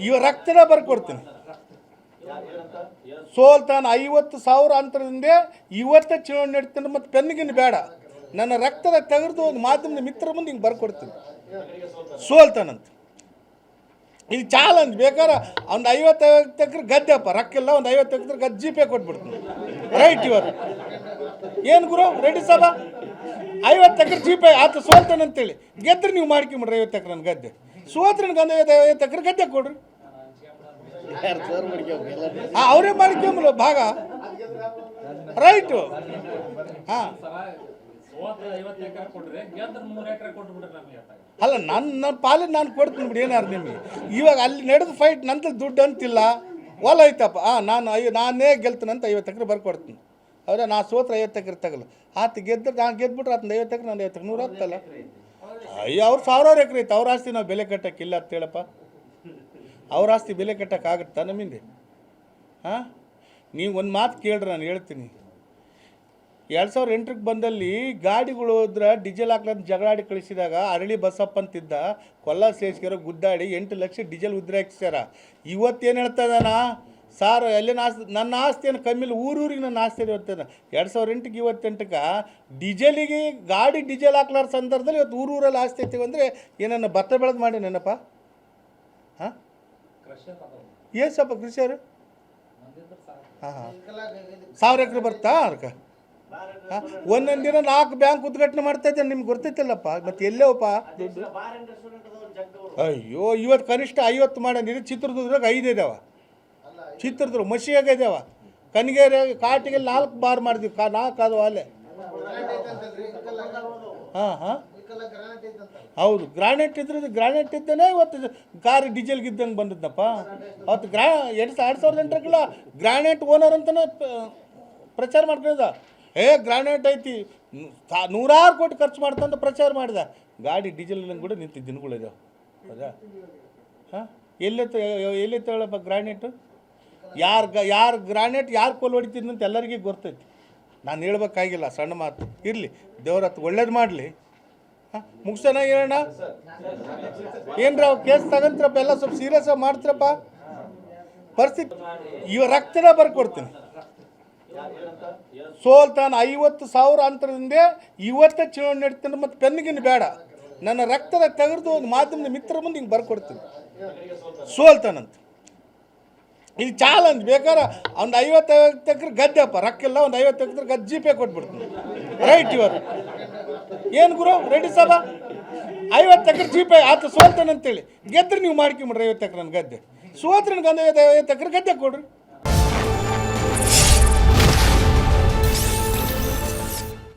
ಇವ ರಕ್ತದ ಬರ್ಕೊಡ್ತೀನಿ. ಸೋಲ್ತಾನ 50,000 ಅಂತರದಿಂದ ಇವತ್ತೇ ಚುನಾವಣೆ ನಡೀತಾನೆ. ಮತ್ತು ಪೆನ್ನಿಗಿನ್ನು ಬೇಡ, ನನ್ನ ರಕ್ತದ ತೆಗೆದು ಒಂದು ಮಾಧ್ಯಮದ ಮಿತ್ರ ಮುಂದೆ ಹಿಂಗೆ ಬರ್ಕೊಡ್ತೀನಿ. ಸೋಲ್ತಾನಂತ ಇದು ಚಾಲೆಂಜ್. ಬೇಕಾದ್ರೆ ಒಂದು 50 ಎಕರೆ ಗದ್ದೆಪ್ಪ, ರೊಕ್ಕಿಲ್ಲ, ಒಂದು 50 ಎಕರೆ ಗದ್ದೆ ಜೀಪೇ ಕೊಟ್ಬಿಡ್ತೀನಿ. ರೈಟ್ ಇವತ್ತು ಏನು ಗುರು ರೆಡ್ಡಿ ಸಾಬ 50 ಎಕರೆ ಜೀಪೇ ಆತ ಸೋಲ್ತಾನಂತೇಳಿ ಗೆದ್ರೆ ನೀವು ಮಾಡ್ಕೊಂಬಿಡ್ರಿ. 50 ಎಕರೆ ನನ್ನ ಗದ್ದೆ ಸೋತ್ರೆ ನನಗೆ 50 ಎಕರೆ ಗದ್ದೆ ಕೊಡ್ರಿ. ಅವರೇ ಮಾಡ್ಕೊಂಬಲ್ಲ ಭಾಗ. ರೈಟು. ಹಾಂ ಅಲ್ಲ, ನನ್ನ ಪಾಲಿನ ನಾನು ಕೊಡ್ತೀನಿ ಬಿಡಿ. ಏನಾರು ನಿಮಗೆ ಇವಾಗ ಅಲ್ಲಿ ನಡೆದ ಫೈಟ್ ನಂತರ ದುಡ್ಡು ಅಂತಿಲ್ಲ, ಹೊಲ ಐತಪ್ಪ. ನಾನೇ ಗೆಲ್ತೀನಂತ 50 ಎಕರೆ ಬರ್ಕೊಡ್ತೀನಿ. ಹೌದಾ? ನಾ ಸೋತ್ರ 50 ಎಕರೆ ತಗಲ್ಲ. ಆತ ಗೆದ್ದರೆ ನಾನು ಗೆದ್ಬಿಟ್ರೆ ಆತನ 50 ಎಕರೆ, ನಾನು 50 ಎಕರೆ 100 ಆಗ್ತಲ್ಲ. ಅಯ್ಯೋ ಅವ್ರು 1000 ಎಕರೆ ಐತೆ, ಅವ್ರ ಆಸ್ತಿ ನಾವು ಬೆಲೆ ಕಟ್ಟೋಕ್ಕಿಲ್ಲ ಅಂತ ಹೇಳಪ್ಪ. ಅವ್ರ ಆಸ್ತಿ ಬೆಲೆ ಕಟ್ಟೋಕ್ಕಾಗುತ್ತಾ ನಮ್ಮಿಂದ? ಹಾಂ, ನೀವು ಒಂದು ಮಾತು ಕೇಳ್ರಿ, ನಾನು ಹೇಳ್ತೀನಿ. 2008ಕ್ಕೆ ಬಂದಲ್ಲಿ ಗಾಡಿಗಳು ಹೋದ್ರೆ ಡೀಸೆಲ್ ಹಾಕ್ಲಂತ ಜಗಳಾಡಿ ಕಳಿಸಿದಾಗ ಅರಳಿ ಬಸಪ್ಪ ಅಂತಿದ್ದ ಕೊಲ್ಲ ಸೇಸ್ಕರ ಗುದ್ದಾಡಿ 8 ಲಕ್ಷ ಡೀಸೆಲ್ ಉದ್ರಿ ಹಾಕ್ಸ್ಯಾರ. ಇವತ್ತೇನು ಹೇಳ್ತಾ ಇದ್ದಾನ ಸಾರ್, ಎಲ್ಲಿನ ಆಸ್ತಿ, ನನ್ನ ಆಸ್ತಿಯನ್ನು ಕಮ್ಮಿಲ್ಲ, ಊರೂರಿಗೆ ನನ್ನ ಆಸ್ತಿ ಇರ್ತದೆ. 2008ಕ್ಕೆ 28ಕ್ಕೆ ಡೀಸೆಲಿಗೆ ಗಾಡಿ ಡೀಸೆಲ್ ಹಾಕ್ಲಾರ ಸಂದರ್ಭದಲ್ಲಿ ಇವತ್ತು ಊರಲ್ಲಿ ಆಸ್ತಿ ಐತಿವಿ ಅಂದರೆ ಏನನ್ನ ಭತ್ತ ಬೆಳೆದು ಮಾಡಿ ನೆನಪ್ಪ? ಹಾಂ, ಏಸಪ್ಪ ಕೃಷಿಯವರು? ಹಾಂ 1000 ಎಕರೆ ಬರ್ತಾ ಅದಕ್ಕೆ? ಹಾಂ, ಒಂದೊಂದು ದಿನ 4 ಬ್ಯಾಂಕ್ ಉದ್ಘಾಟನೆ ಮಾಡ್ತಾ ಇದ್ದೇನೆ, ನಿಮ್ಗೆ ಗೊತ್ತೈತಿಲ್ಲಪ್ಪ. ಮತ್ತು ಎಲ್ಲವಪ್ಪ ದುಡ್ಡು? ಅಯ್ಯೋ, ಇವತ್ತು ಕನಿಷ್ಠ 50 ಮಾಡಿದ್ರೆ ಚಿತ್ರದುರ್ಗದಾಗ 5 ಇದ್ದಾವೆ. ಚಿತ್ರದುರ್ಗ ಮಸಿಯಾಗ ಇದ್ದಾವೆ. ಕನಗೇರಿ ಕಾಟಿಗೆ 4 ಬಾರ್ ಮಾಡಿದ್ವಿ, 4 ಅದು ಅಲ್ಲೇ. ಹಾಂ ಹಾಂ ಹೌದು, ಗ್ರಾನೈಟ್ ಇದ್ರೆ ಗ್ರಾನೈಟ್ ಇದ್ದಾನೆ ಇವತ್ತು ಕಾರ್ ಡೀಸೆಲ್ಗೆ ಇದ್ದಂಗೆ ಬಂದಿದ್ದಪ್ಪ. ಅವತ್ತು 2008 ಗ್ರಾನೈಟ್ ಓನರ್ ಅಂತಲೇ ಪ್ರಚಾರ ಮಾಡ್ಕೊಂಡಿದ್ದ. ಗ್ರಾನೈಟ್ ಐತಿ, 100 ಕೋಟಿ ಖರ್ಚು ಮಾಡ್ತಂತ ಪ್ರಚಾರ ಮಾಡಿದ. ಗಾಡಿ ಡೀಸೆಲ್ ಕೂಡ ನಿಂತಿದ್ದ ದಿನಗಳಿದಾವೆ. ಹೌದಾ? ಹಾಂ, ಎಲ್ಲೈತೆ ಹೇಳಪ್ಪ ಗ್ರಾನೈಟು? ಯಾರು ಗ್ರಾನೈಟ್ ಯಾರು ಕೋಲ್ ಹೊಡಿತಿದ್ದಂತ ಎಲ್ಲರಿಗೂ ಗೊತ್ತೈತಿ. ನಾನು ಹೇಳ್ಬೇಕಾಗಿಲ್ಲ, ಸಣ್ಣ ಮಾತು. ಇರಲಿ, ದೇವ್ರ ಹತ್ತು ಒಳ್ಳೇದು ಮಾಡಲಿ. ಹಾಂ, ಮುಗಿಸೋಣ ಹೇಳೋಣ. ಏನ್ರ ಕೇಸ್ ತಗಂತ್ರಪ್ಪ, ಎಲ್ಲ ಸ್ವಲ್ಪ ಸೀರಿಯಸ್ ಆಗಿ ಮಾಡ್ತಾರಪ್ಪ. ಪರಿಸ್ಥಿತಿ ಇವ ರಕ್ತದ ಬರ್ಕೊಡ್ತೀನಿ. ಸೋಲ್ತಾನ 50,000 ಅಂತರದಿಂದ ಇವತ್ತೇ ಚುನಾವಣೆ ನಡೀತಾನೆ. ಮತ್ತು ಪೆನ್ನಿಗಿನ್ನು ಬೇಡ, ನನ್ನ ರಕ್ತದ ತೆಗೆದು ಒಂದು ಮಾಧ್ಯಮದ ಮಿತ್ರ ಮುಂದೆ ಹಿಂಗೆ ಬರ್ಕೊಡ್ತೀನಿ. ಸೋಲ್ತಾನಂತ ಇದು ಚಾಲೆಂಜ್. ಬೇಕಾದ್ರೆ ಒಂದು 50 ಎಕರೆ ಗದ್ದೆಪ್ಪ, ರೊಕ್ಕಿಲ್ಲ, ಒಂದು 50 ಎಕರೆ ಗದ್ದೆ ಜೀಪೇ ಕೊಟ್ಬಿಡ್ತೀನಿ. ರೈಟ್ ಇವತ್ತು ಏನು ಗುರು ರೆಡ್ಡಿ ಸಾಬ 50 ಎಕರೆ ಜೀಪೇ ಆತ ಸೋಲ್ತಾನಂತೇಳಿ ಗೆದ್ರೆ ನೀವು ಮಾಡ್ಕೊಂಬಿಡ್ರಿ. 50 ಎಕರೆ ನನ್ನ ಗದ್ದೆ ಸೋತ್ರೆ ನನಗೆ 50 ಎಕರೆ ಗದ್ದೆ ಕೊಡ್ರಿ.